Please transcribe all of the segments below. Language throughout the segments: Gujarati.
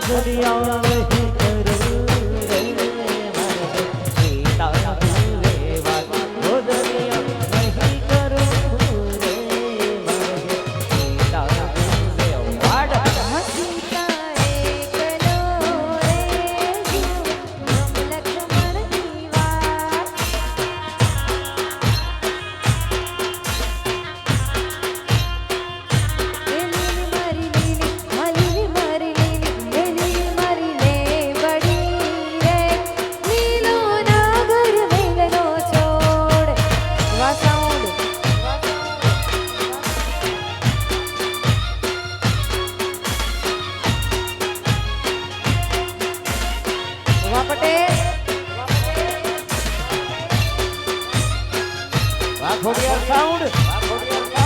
दुनिया नहीं करूं रे मारे सीता रे बात वो दुनिया नहीं करूं रे मारे सीता रे वाड़ सीता एकलो रे जीव लक्ष्मण की વાત એલી મારી લીલી માલી મારી લીલી એલી મારી લે બડી રે લીલો નાગર વેલનો છોડ વા સાઉન્ડ વા પટેલ वाह खोड़िया साउंड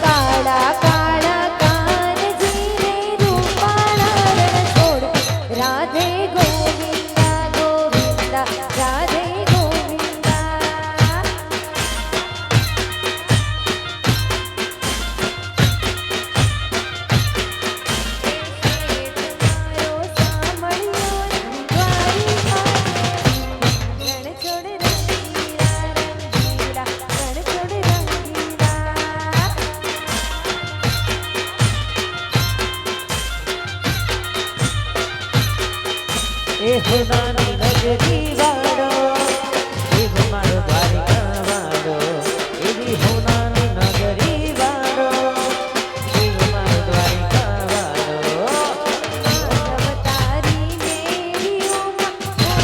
કાળા કાળા કાનજી રે રૂપાળા રણ છોડ રાધે ગોવિંદા ગોવિંદા રાધે ગોવિંદા મારો સાંભળ્યો રણ છોડ રંગીલા રંગીલા રણ છોડ રંગીલા ए होनानी नगरी वाड़ो ए मारो द्वारिका वाड़ो एवी होनानी नगरी वाड़ो ए मारो द्वारिका वाड़ो અવતારી મેરીઓમાં મોર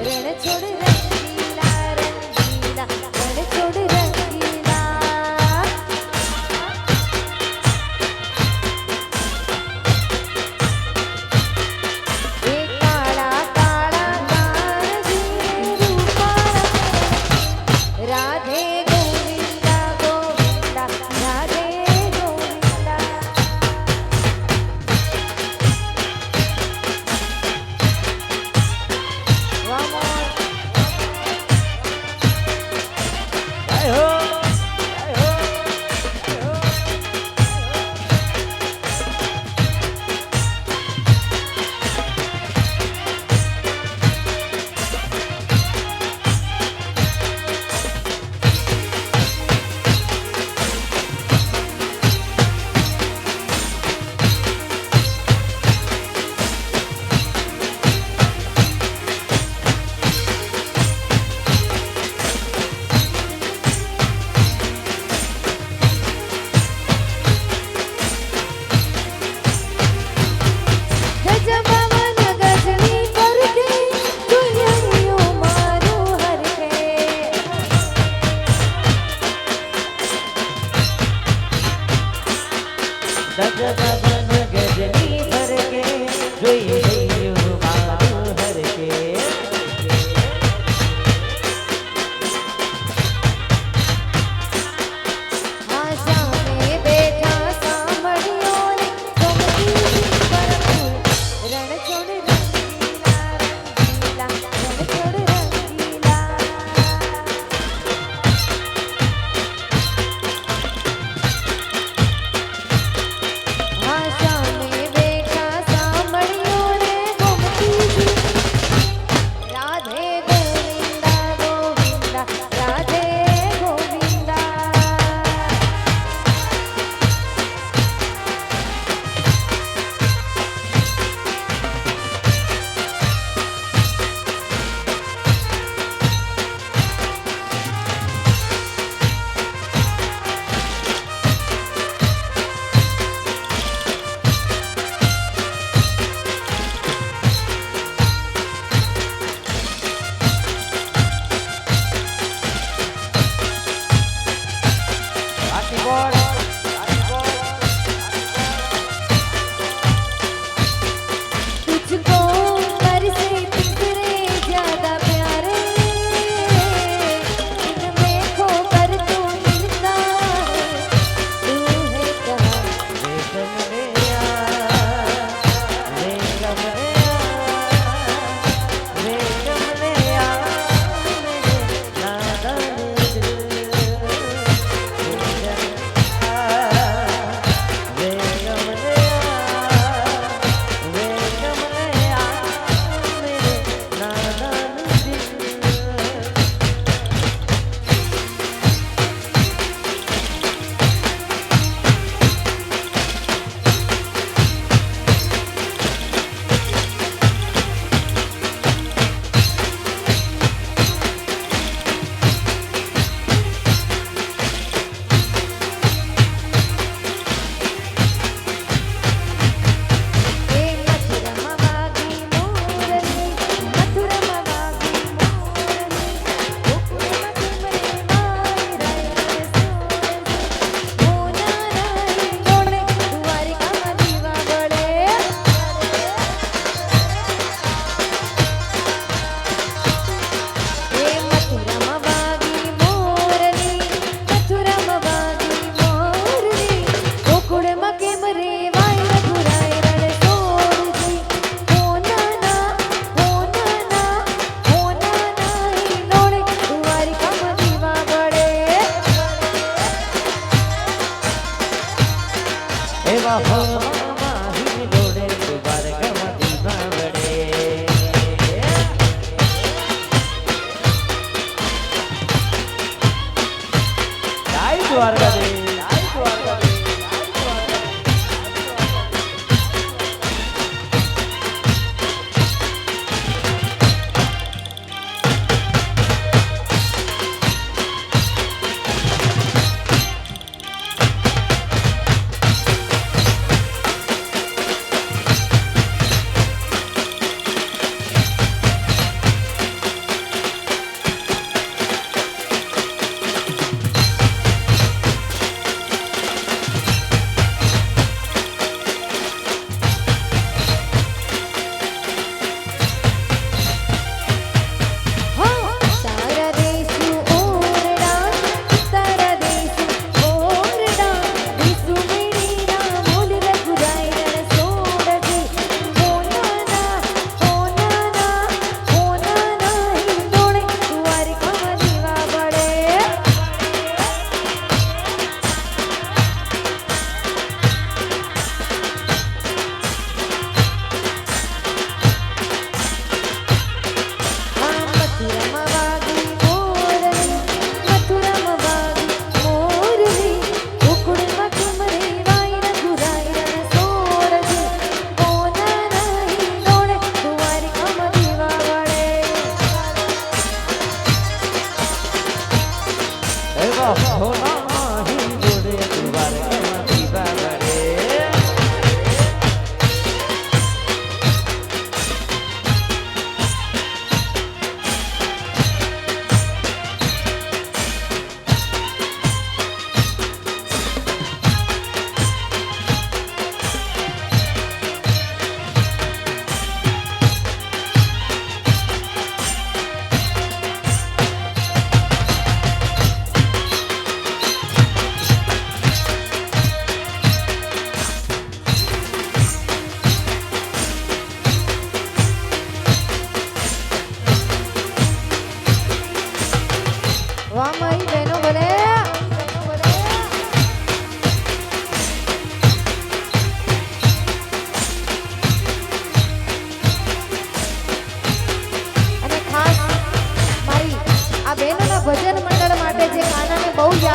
રણ છોડ રંગીલા રંગીલા રણ છોડ રંગીલા એ કાળા કાળા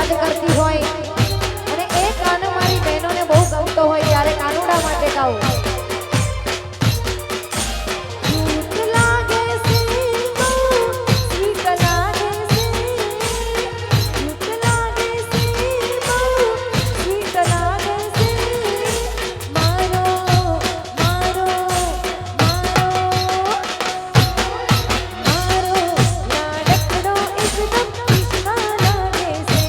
યાદ કરતી હોય અને એ ગાનો મારી બહેનોને બહુ ગમતો હોય ત્યારે કાનુડા માટે ગાઉં સ્વીટ લાગે છે બહુ સ્વીટ લાગે છે સ્વીટ લાગે છે બહુ સ્વીટ લાગે છે મારો મારો મારો મારો લાડકડો એકદમ તીખા લાગે છે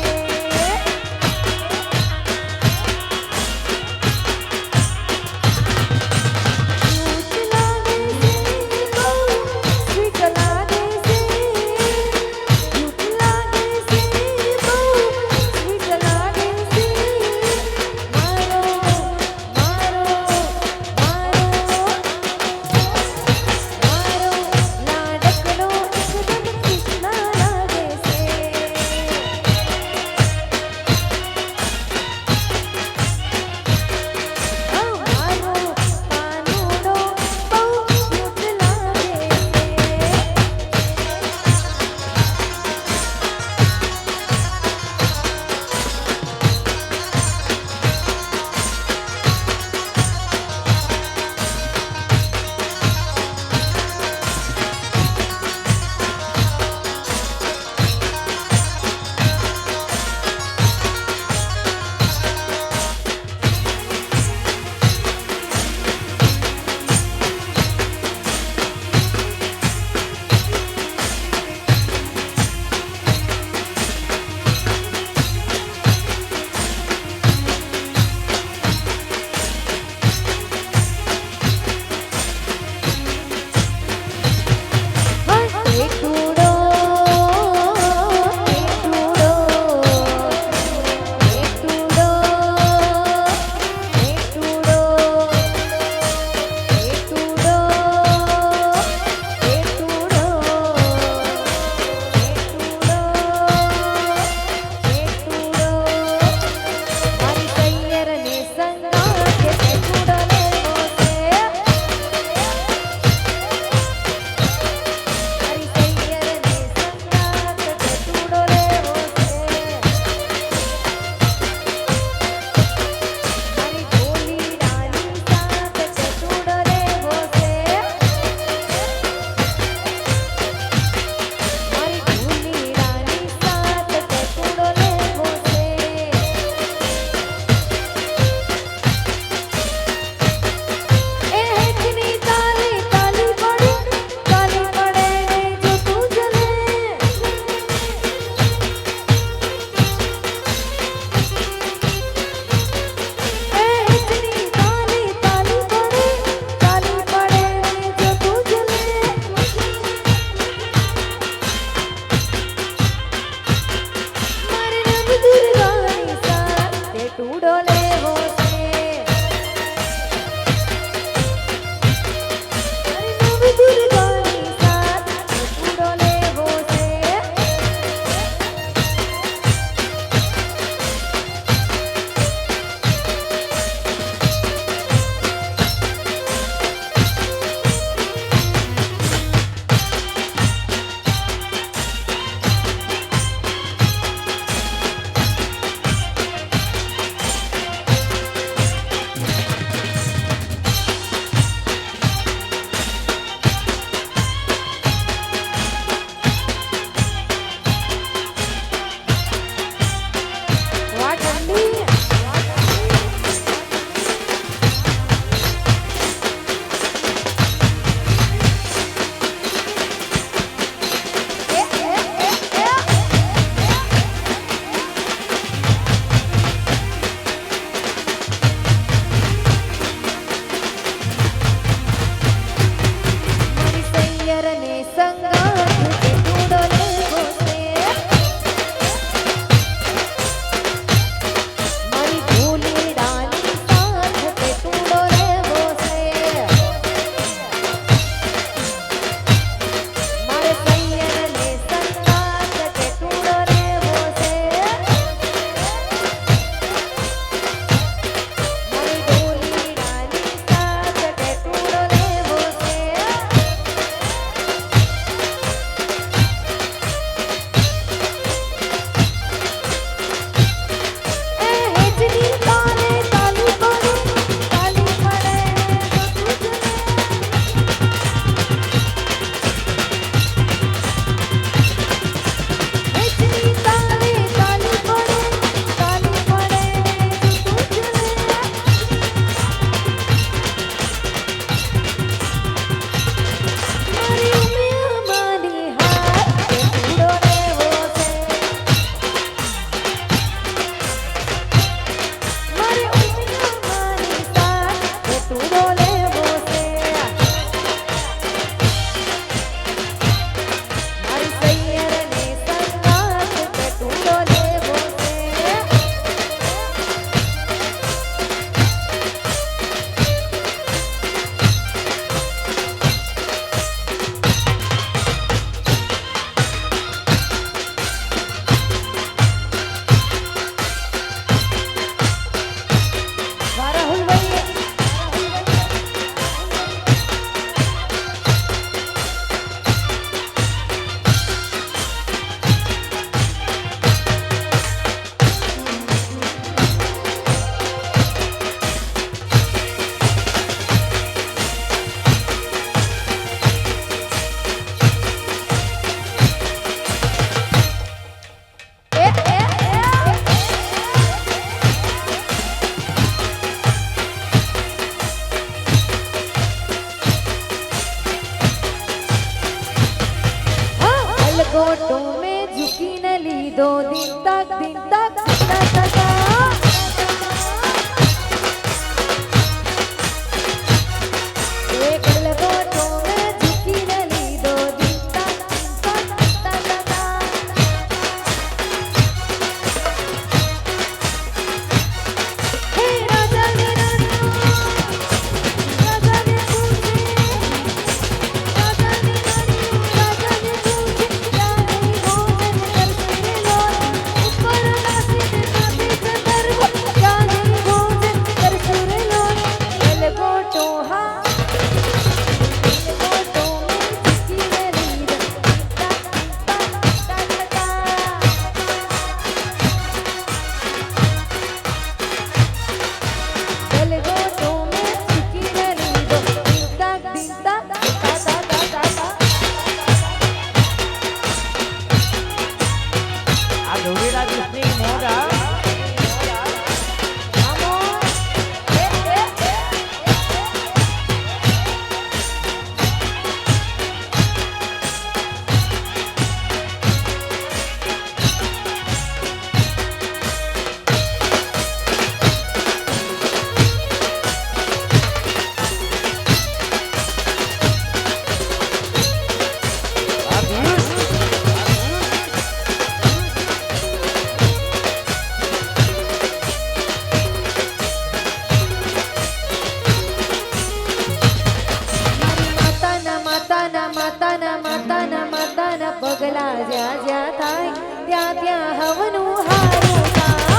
પગલા જ્યાં જ્યાં થાય ત્યાં ત્યાં હવનું હારું થાય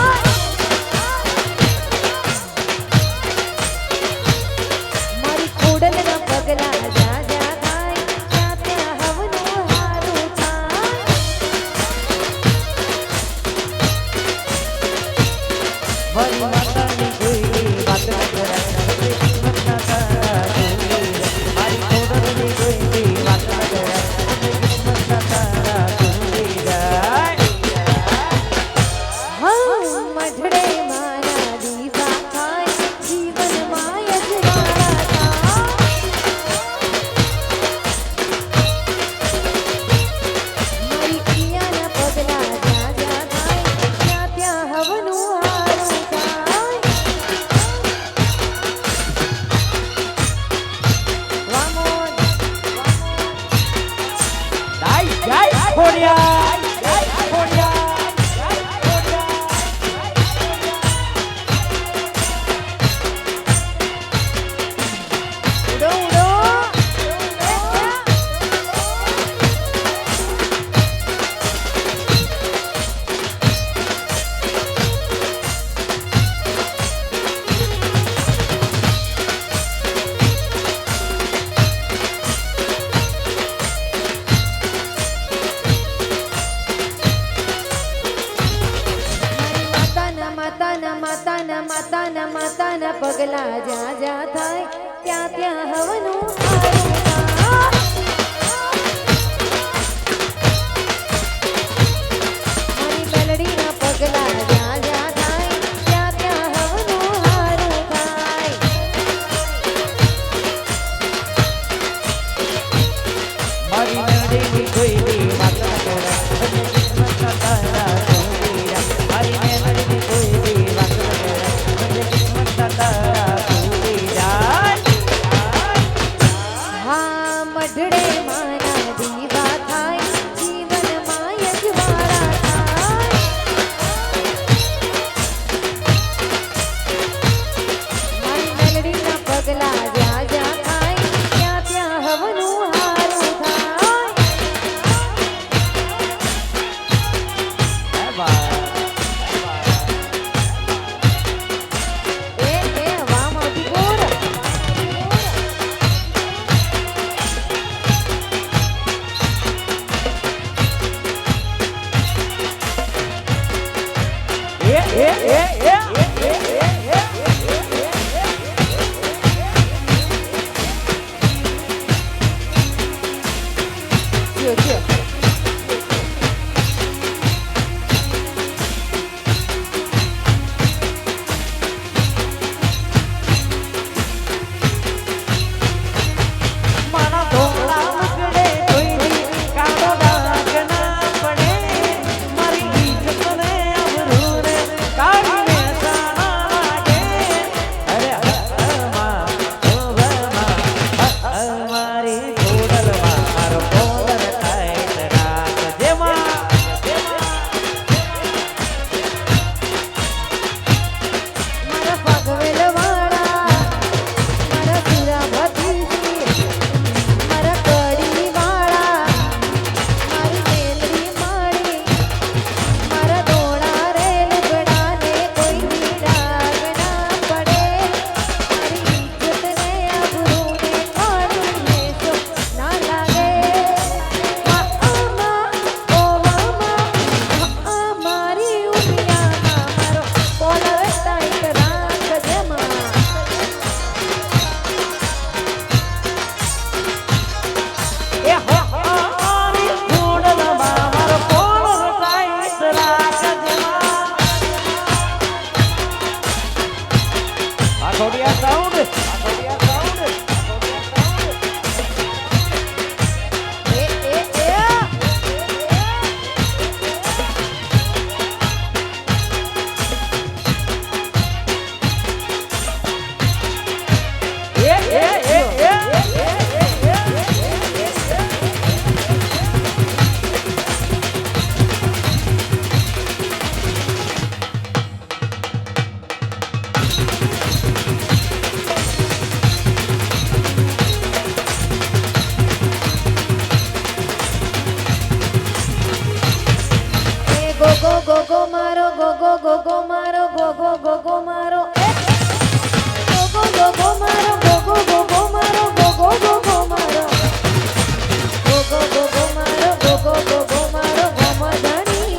મારી ખોડલના પગલા જ્યાં જ્યાં થાય ત્યાં ત્યાં હવનું હારું થાય મારી માતાની કોઈ વાત ન કરાય કિસ્મતના તારા તુંડી મારી ખોડલની કોઈ વાત ન કરાય કિસ્મતના તારા તુંડી જાય હા મઢડે મારા દીવા થાય જીવનમાં યજવાળા થાય મારી પિયાના પગલા જ્યાં જ્યાં થાય ત્યાં ત્યાં હવનું હારું થાય વામોન જય ખોડિયા ઉડો ઉડો માતાના પગલા જ્યાં જ્યાં થાય ત્યાં ત્યાં હવનું હારું થાય મારી મેલડીના પગલા જ્યાં જ્યાં થાય ત્યાં ત્યાં હવનું હારું થાય મારી મેલડીની કોઈ વાત ન કરાય કિસ્મતના તારા તુંડી મારી મેલડીની કોઈ વાત ન કરાય કિસ્મતના તારા તુંડી જાય હા મઢડે મારા દીવા થાય જીવનમાં યજવાળા થાય મારી મેલડીના પગલા જ્યાં જ્યાં થાય ત્યાં ત્યાં હવનું હારું થાય એ વાહ મોટી ગોર મારા ધોળા મગડે કોઈ કાળો ડાઘ ના પડે મારી ઈજ્જતને અબરૂને કાઢીને સાણા લાગે અરે મારી ખોડલમાં મારો ખોડલ થાય ગોગો મારો ગોગો ગોગો મારો ગોગો ગોગો મારો ગોગો ગોગો મારો ગોગો ગોગો મારો ગોગો ગોગો મારો ગોગો ગોગો મારો ગોમધણી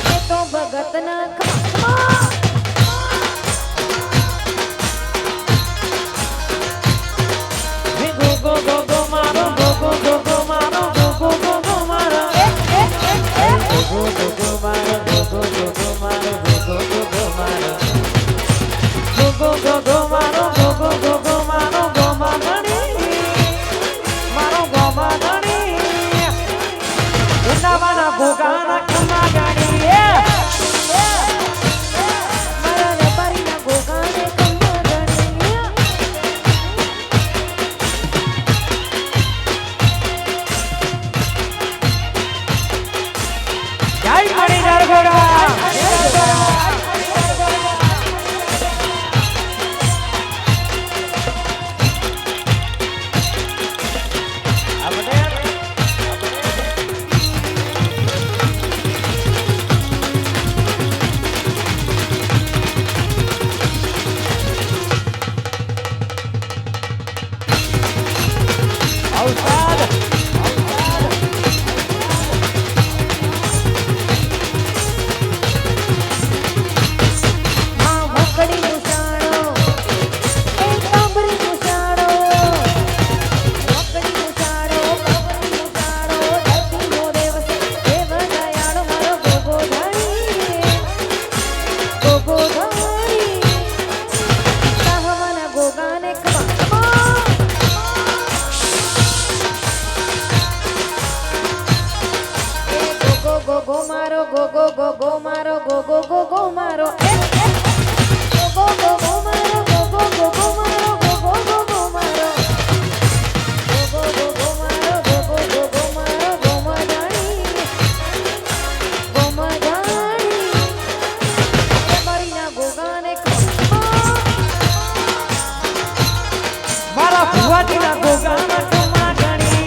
એ તો ભગતના ખમા ગો ગો ગો મારો ગો ગો ગો મારો ગો ગો મારો ગો ગો મારો ગો ગો મારો ગો ગો મારો ગો ગો મારો ગો મારો ગોમધણી મારો ગોમધણી વૃંદાવના ગોગાના ખમા ગાડી મારા વેપારીના ગોગાને ખમધણી જય મણી નરગોડા ગોગો મારો ગોગો ગોગો મારો ગોગો ગોગો મારો ગોગો ગોગો મારો ગોગો ગોગો મારો ગોગો ગોગો મારો ગોગો ગોગો મારો ગોગો ગોગો મારો ગોમધણી વેપારીના ગોગાને મારા ભુવાજીના ગોગાના ખમા ગાડી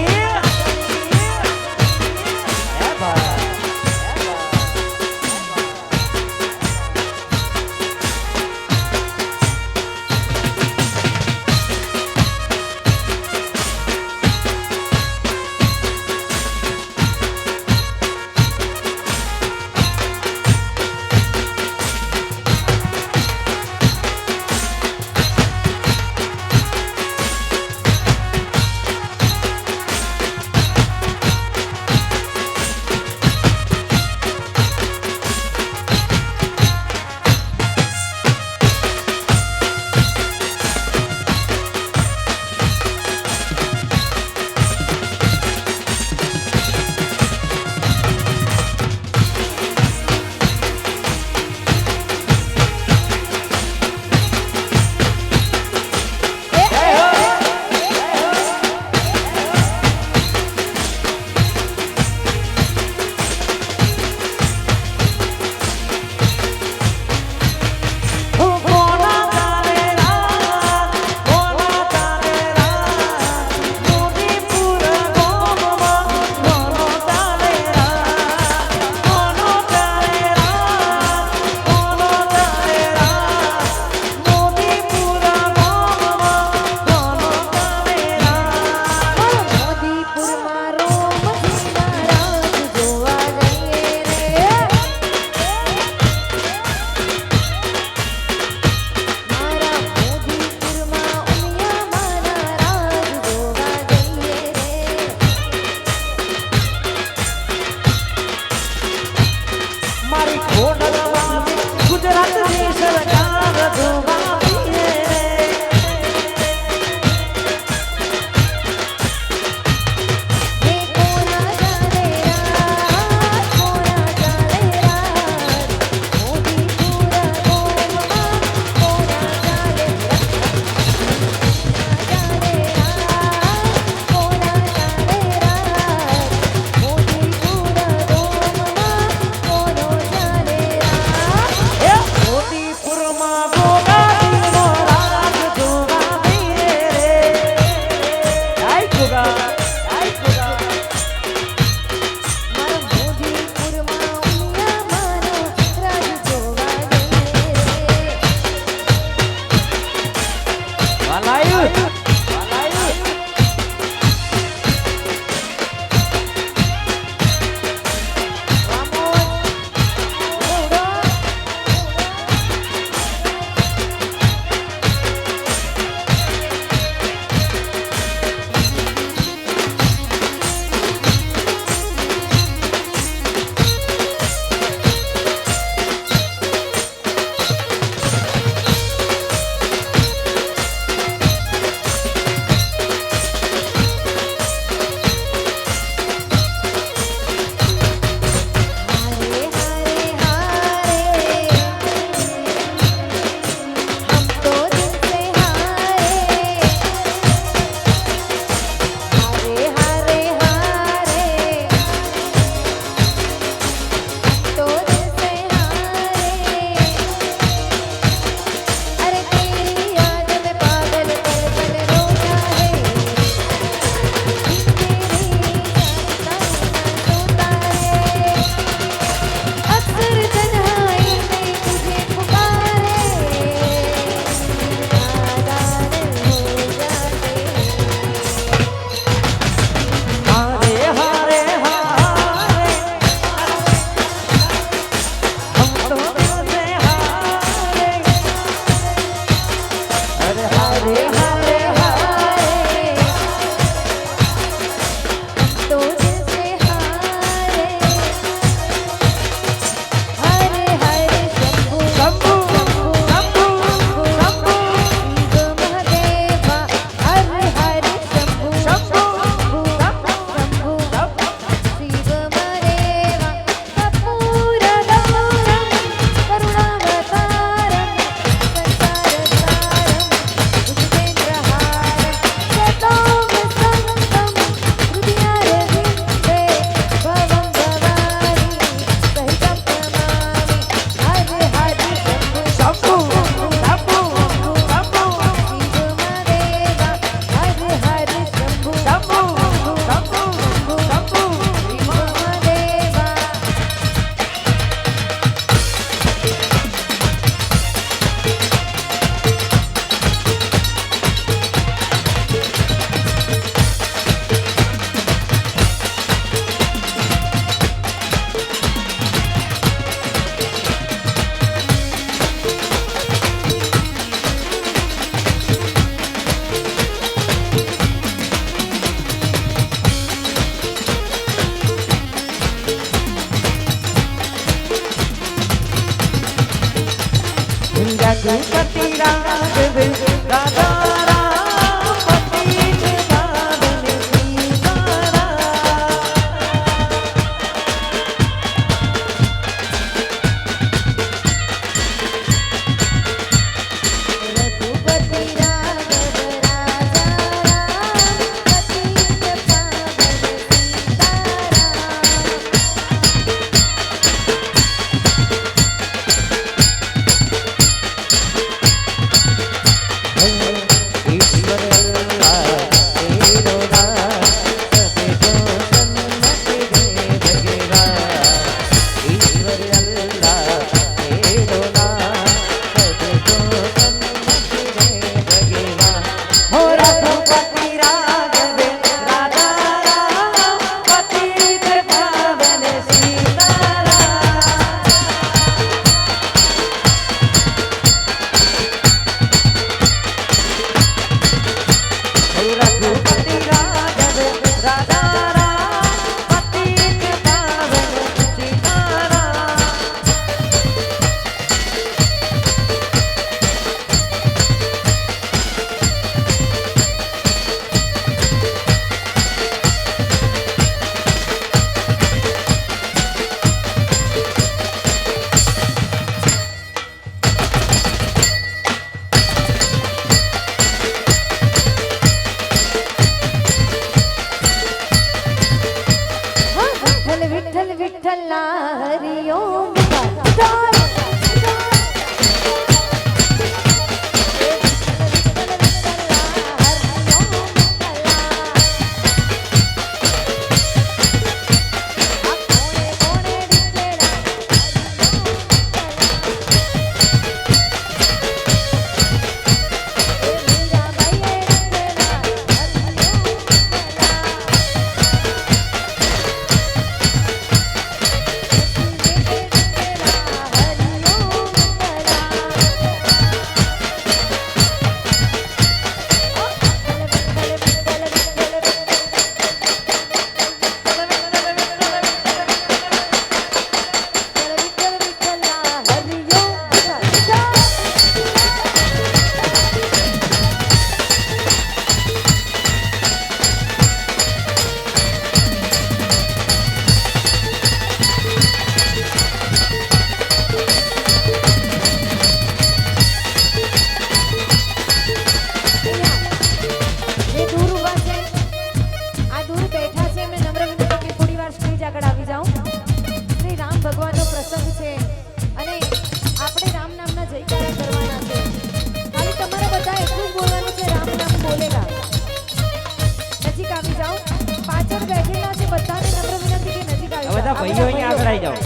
બધા ભાઈઓ અહીંયા આગળ આવી જાઓ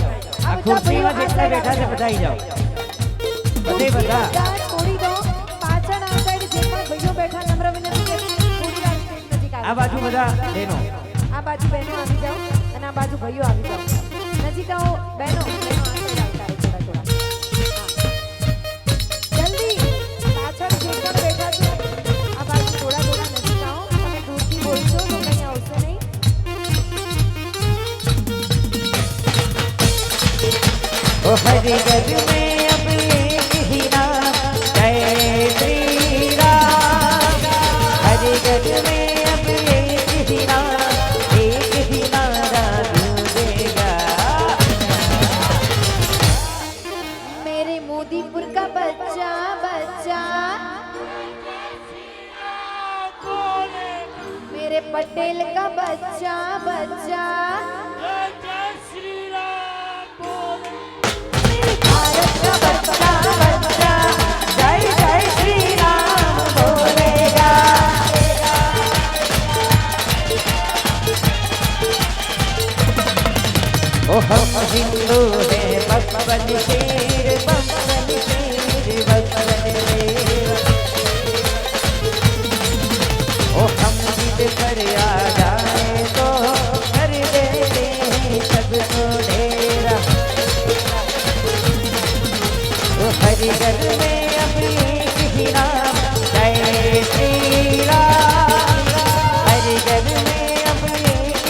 આ ખુરશીમાં જેટલા બેઠા છે બધા આવી જાઓ બધે બધા છોડી દો પાછળ આ સાઈડ જે પણ ભાઈઓ બેઠા નમ્ર વિનંતી કે થોડી વાર સ્ટેજ નજીક આવી આ બાજુ બધા બહેનો આ બાજુ બહેનો આવી જાઓ અને આ બાજુ ભાઈઓ આવી જાઓ નજીક આવો બહેનો આ સાઈડ આવતા રહે થોડા જલ્દી પાછળ જે પણ બેઠા છે આ બાજુ થોડા નજીક આવો તમે દૂરથી બોલશો તો કંઈ આવશે નહીં ओ हरि गज में अब एक ही नाम जय श्री राम हरि गज में अब एक ही नारा गूंजेगा मेरे मोदीपुर का बच्चा बच्चा मेरे पटेल का बच्चा बच्चा भारत का बच्चा बच्चा जय जय श्री राम बोलेगा ओ हम हिंदू हैं बब्बन शेर बब्बन शेर ओ हम जिद पर आ जाए तो कर देते हैं सबको ढेरा ओ हरि घर में अब एक ही नाम जय श्री राम हरि घर में अब एक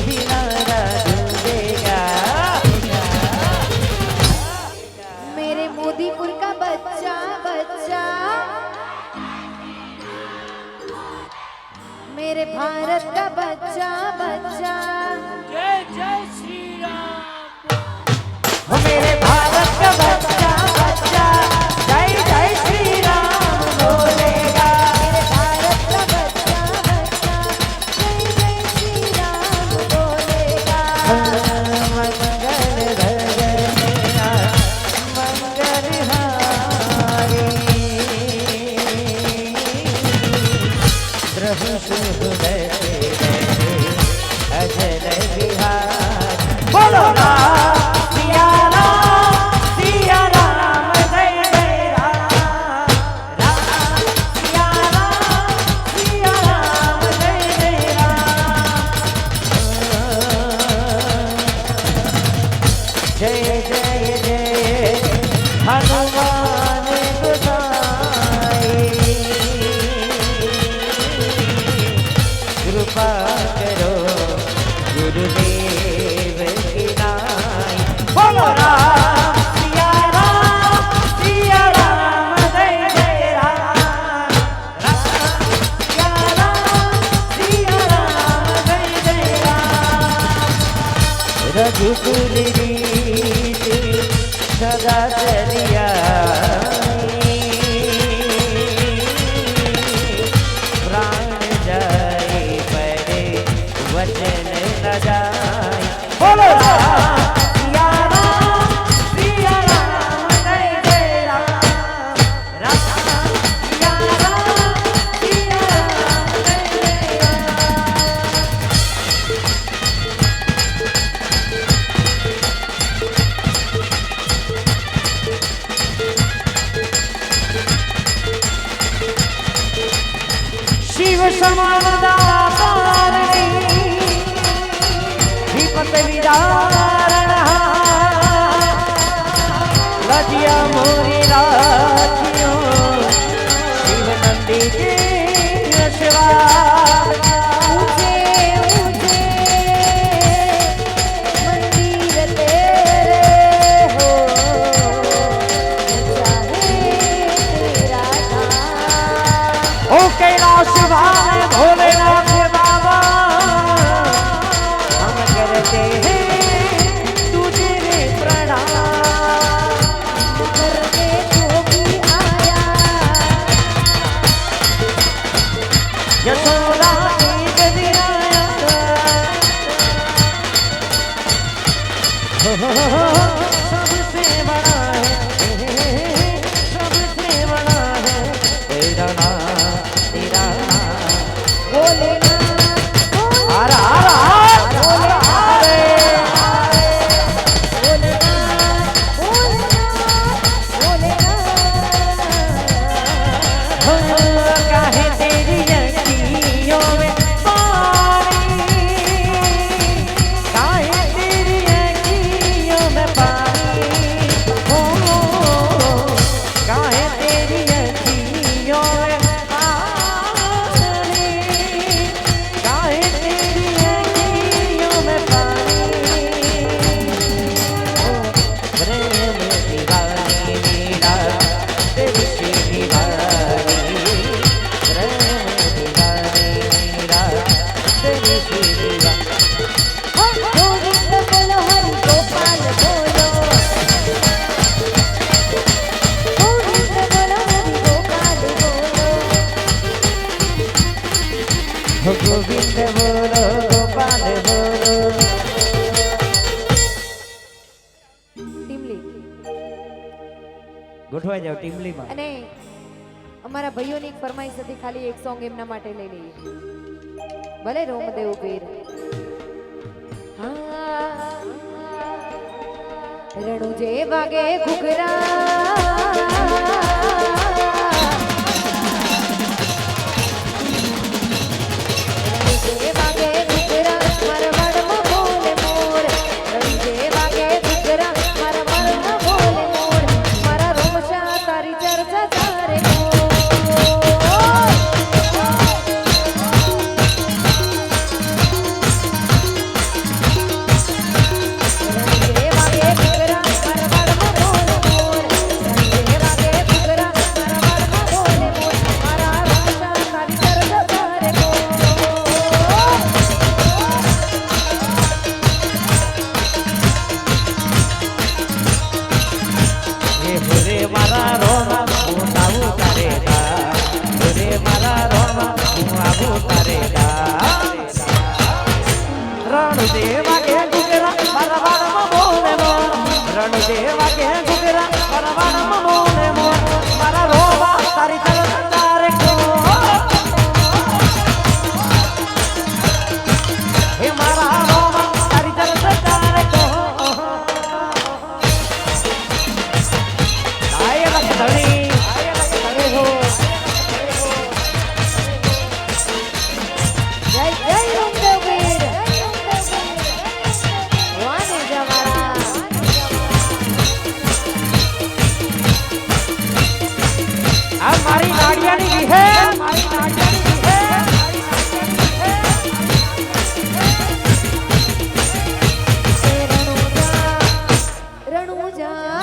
ही नारा गूंजेगा मेरे मोदीपुर का बच्चा बच्चा मेरे भारत का बच्चा बच्चा जय जय श्री राम ओ मेरे भारत का बच्चा बच्चा जय जय श्री राम बोलेगा मेरे भारत का बच्चा बच्चा जय जय श्री राम बोलेगा मंगल भजनिया मंगल हारी प्रभु शुभ अजल बिहार बोलो ना सिया राम जय जय राम राम सिया राम जय जय राम जय जय जय हनुमान गोसाई कृपा करो गुरुदेव की नाई बोलो राम सिया राम जय जय राम राम सिया राम जय जय राम रघुकुल रीत सदा चलिया प्राण जाए परे वचन न जाए बोलो राम सिया राम जय जय राम राम सिया राम जय जय राम शिव समान दातारणी दीपक विदारण लजिया मोरी राखियों शिव नंदी के शिवा ऊंचे ऊंचे मंदिर तेरे हो चाहे तेरा नाम ओ कैलाश भाई भोलेनाथ बाबा हम करते हैं तेरी अखियों में पानी, चाहे तेरी अखियों में पानी, प्रेम दीवानी मीरा तेरी सी दीवानी, प्रेम दीवानी मीरा तेरी सी दीवानी। गोविंद बोलो हरि गोपाल बोलो, गोविंद बोलो हरि गोपाल बोलो, गोविंद बोलो गोपाल बोलो। ટીમલી ગોઠવાઈ જાવ ટીમલીમાં। અને અમારા ભાઈઓની એક ફરમાઈશ હતી, ખાલી એક સોંગ એમના માટે લઈ લઈએ, ભલે રોમદેવ પીર। રણુ જે વાગે ઘુઘરા, રણુ જે વાગે ઘુઘરા, મારા વાડમાં બોલે મોર, રણુ જે વાગે ઘુઘરા, મારા વાડમાં બોલે મોર, મારા રોમશા તારી ચર્ચા તારે મોર। રણજે વાગે ઘુઘરા, મારા વાડમાં બોલે મોર, રણજે વાગે ઘુઘરા, મારા વાડમાં બોલે મોર, મારા રોમશા તારી ચર્ચા તારે મોર। એ ભૂરે મારા રોમા હું આવું તારે ગા, ભૂરે મારા રોમા હું આવું તારે ગા। રણદેવા કે ઘુઘરા મારા વાળમાં બોલે મોર, રણદેવા કે ઘુઘરા મારા વાળમાં બોલે મોર, મારા રોમા તારી તરફ તારે કો, હે મારા રોમા તારી તરફ તારે કો। આય લખધણી અરે હો, જય જય રોમદેવ પીર, વાની જમાડા। આ મારી નાડિયાની વિહે, મારી નાડિયાની વિહે, રણુજા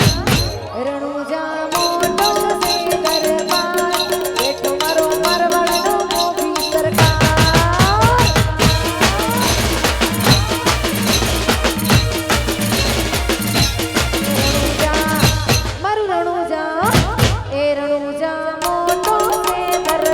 રણુજા મોટો છે દરબાર, બેઠો મારો મારવાડનો મોભી સરકાર। રણુજા મારું રણુજા, એ રણુજા મોટો છે દરબાર,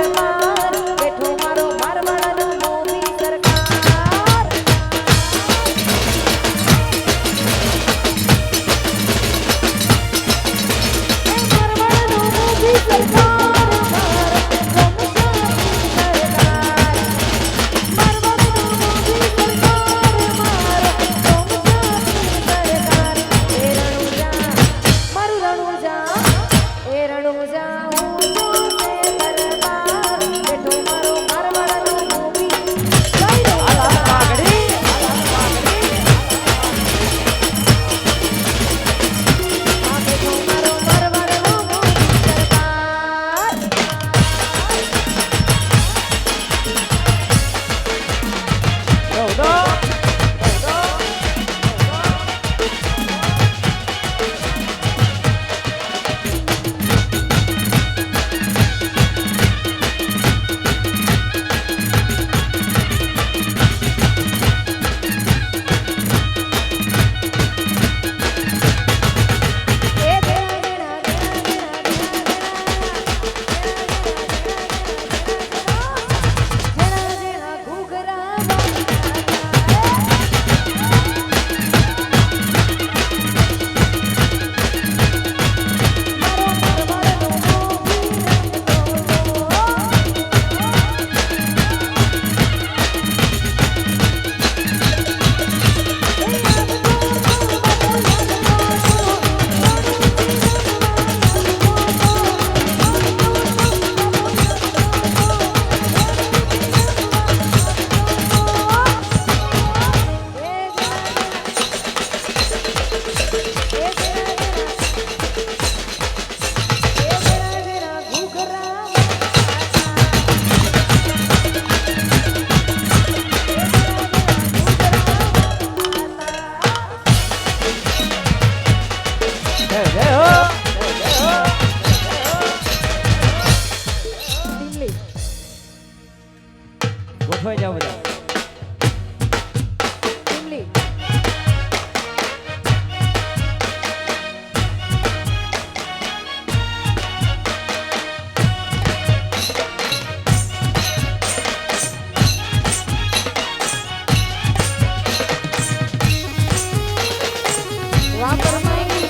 ગોઠવાઈ જાવ બધા. ઇમલી વાપર માઈ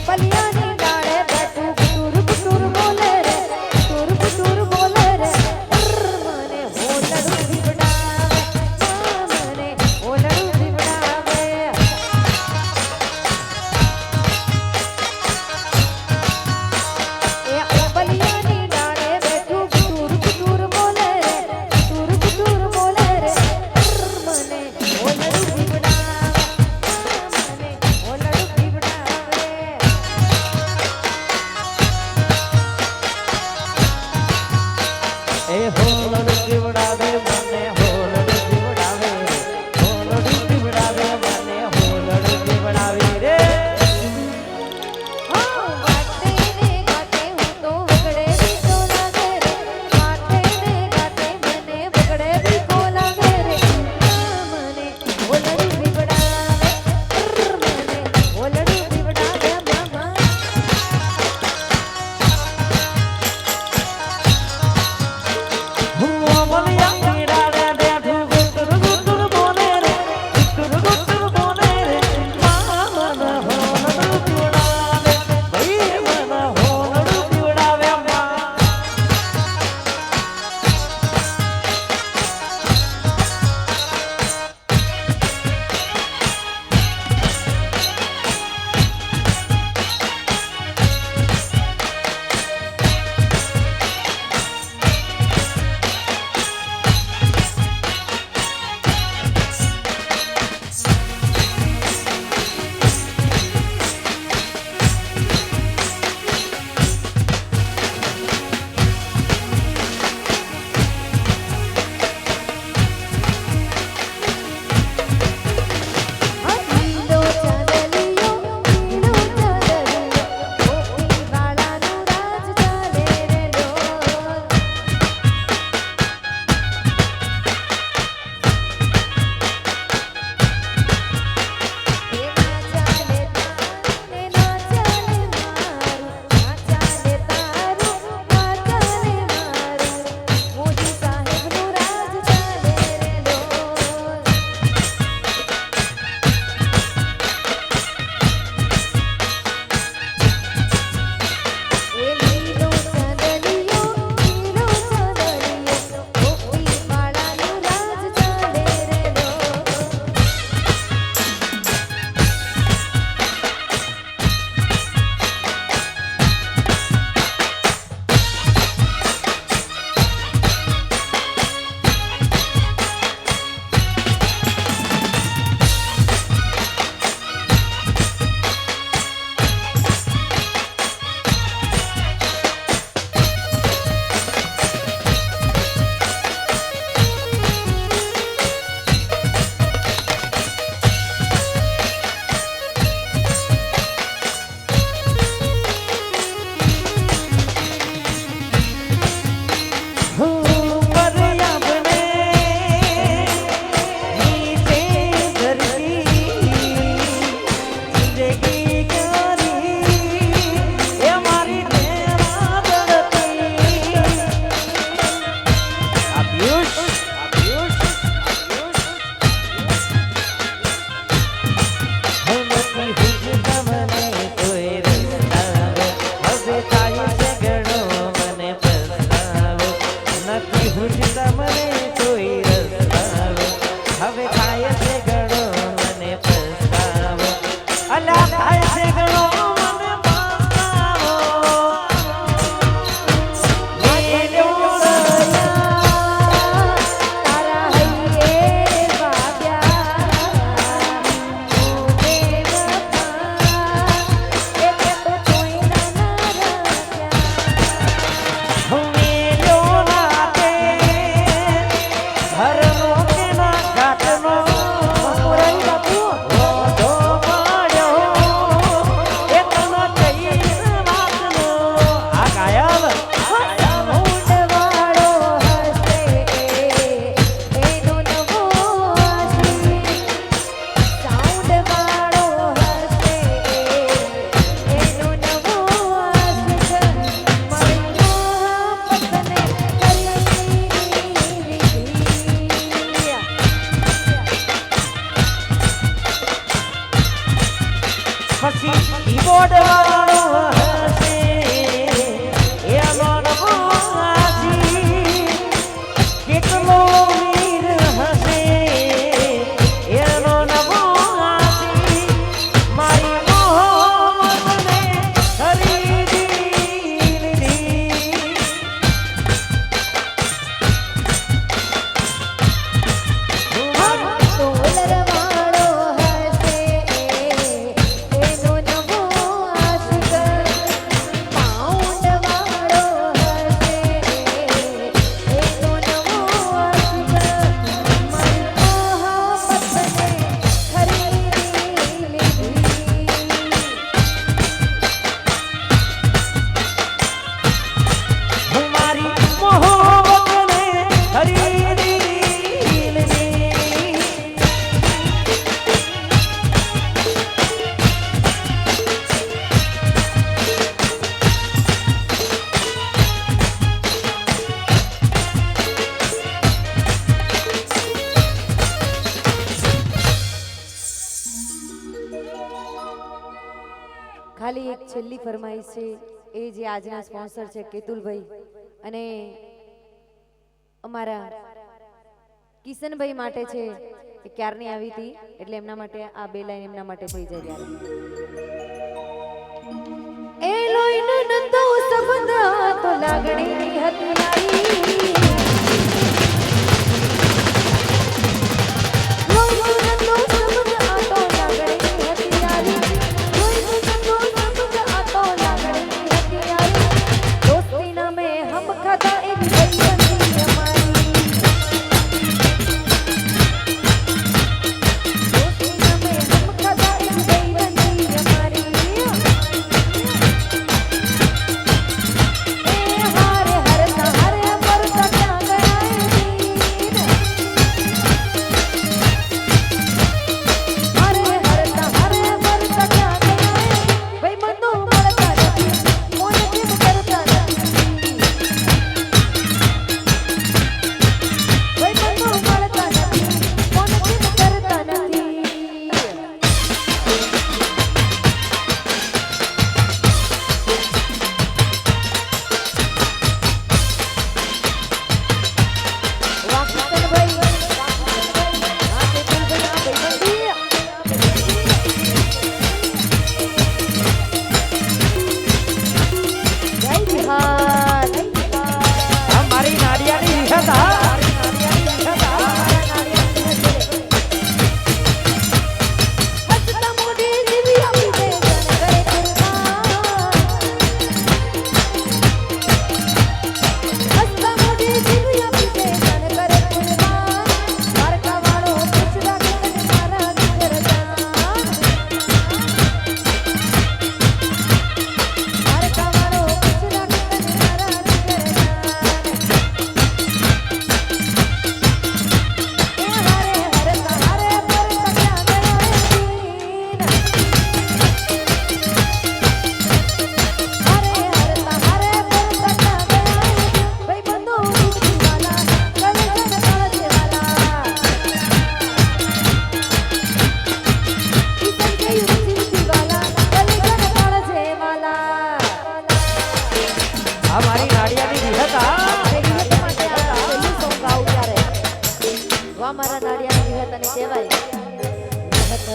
પલિયાની ડાળે બેઠું કુટુર કુટુર બોલે રે કુટુર કુટુર બોલે રે મને હોલડું દીવડાવે મને હોલડું દીવડાવે એ પલિયાની ડાળે બેઠું કુટુર કુટુર બોલે રે કુટુર કુટુર બોલે રે મને હોલડું દીવડાવે મને હોલડું દીવડાવે એ હોલડ દીવડાવે મને હોલડ દીવડાવે હોલડ દીવડાવે મને હોલડ દીવડાવે રે. વાટે ને ગાતે હું તો વગડે બીકો લાગે રે વાટે ને ગાતે મને વગડે બીકો લાગે રે મને હોલડું દીવડાવે મને હોલડું દીવડાવે મામા હું અમલિયા પીડાડે બેઠું ગુટુર ગુટુર બોલે રે ગુટુર ગુટુર બોલે રે મન હોલડ દીવડાવે ભાઈ મન હોલડ દીવડાવે માં. લીલો ચાંદલિયો લીલો ચાંદલિયો ગોપી વાળાનું રાજ ચાલે રે લોલ એ ના ચાલે તારું ને ના ચાલે મારું ના ચાલે તારું ના ચાલે મારું મોદી સાહેબનું રાજ ચાલે રે લોલ એ લીલો ચાંદલિયો લીલો ચાંદલિયો ગોપી વાળાનું રાજ ચાલે રે લોલ ઘરનો કે ના ઘાટનો ખાલી એક છેલ્લી ફરમાઈશ છે, એ જે આજના સ્પોન્સર છે કેતુલભાઈ અને અમારા કિશનભાઈ માટે છે, એ ક્યારની આવી હતી એટલે એમના માટે આ બે લાઈન એમના માટે થઈ જાય ત્યારે. એ લોહીનો નંદો સંબંધ આ તો લાગણીની હથિયારી, લોહીનો નંદો સંબંધ આ તો લાગણીની હથિયારી, લોહીનો નંદો સંબંધ આ તો લાગણીની હથિયારી, દોસ્તી નામે હમ ખાતા એક ભાઈબંધી અમારી, દોસ્તી નામે હમ ખાતા એક ભાઈબંધી અમારી. મારી નાડિયાની વિહત મારા નાડિયાની વિહત અને કહેવાય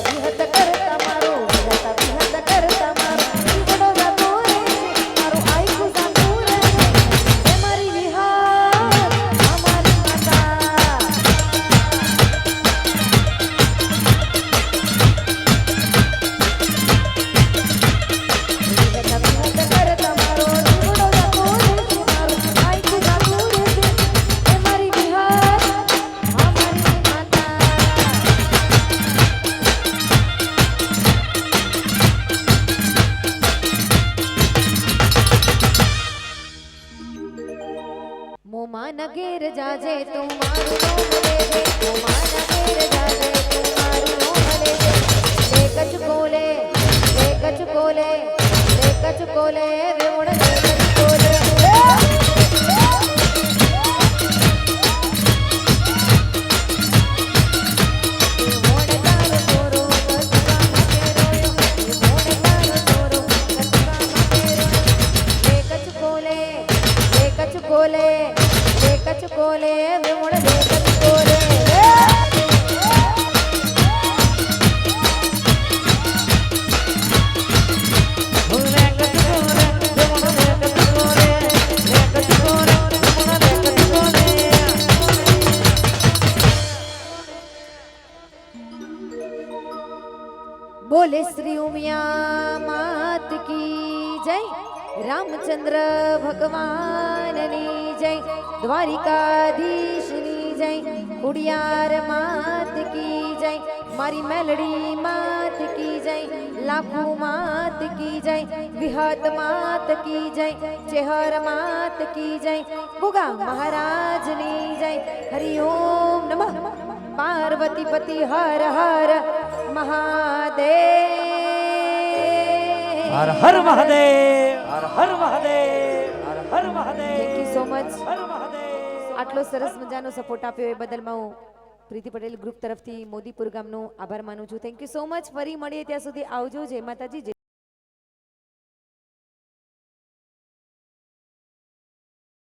વિહત કરતા મારો વિહત કરતા મારો જીવડો જાતો રે મારો આઈકો જાતો રે એ મારી વિહત અમારી માતા વિહત કરતા મારો જીવડો જાતો રે મારો આઈકો જાતો રે એ મારી વિહત મોમાન ઘેર જાજે તું મારું નામ લેજે, મોમાન ઘેર જાજે તું મારું નામ લેજે, લે કચકોલે લે કચકોલે લે કચકોલે વેવણ લે કચકોલે કચકોલે લે કચકોલે વેવણ લે કચકોલે बोले श्री उमिया मात की जय, रामचंद्र भगवान नी जय, द्वारिकाधीश नी जय, कुड़ियार मात की जय, मारी मेलडी मात की जय, लाखू मात की जय, विहत मात की जय, चेहर मात की जय, गुगा महाराज नी जय, हरिओम नमः पार्वती पति Har Har Mahadev, Har Har Mahadev, Har Har Mahadev, Har Har Mahadev. Thank you so much. Har Mahadev. આટલો સરસ મજાનો સપોર્ટ આપ્યો એ બદલ હું પ્રીતિ પટેલ ગ્રુપ તરફથી મોદીપુર ગામનો આભાર માનું છું. Thank you so much. ફરી મળીએ ત્યાં સુધી આવજો. જય માતાજી.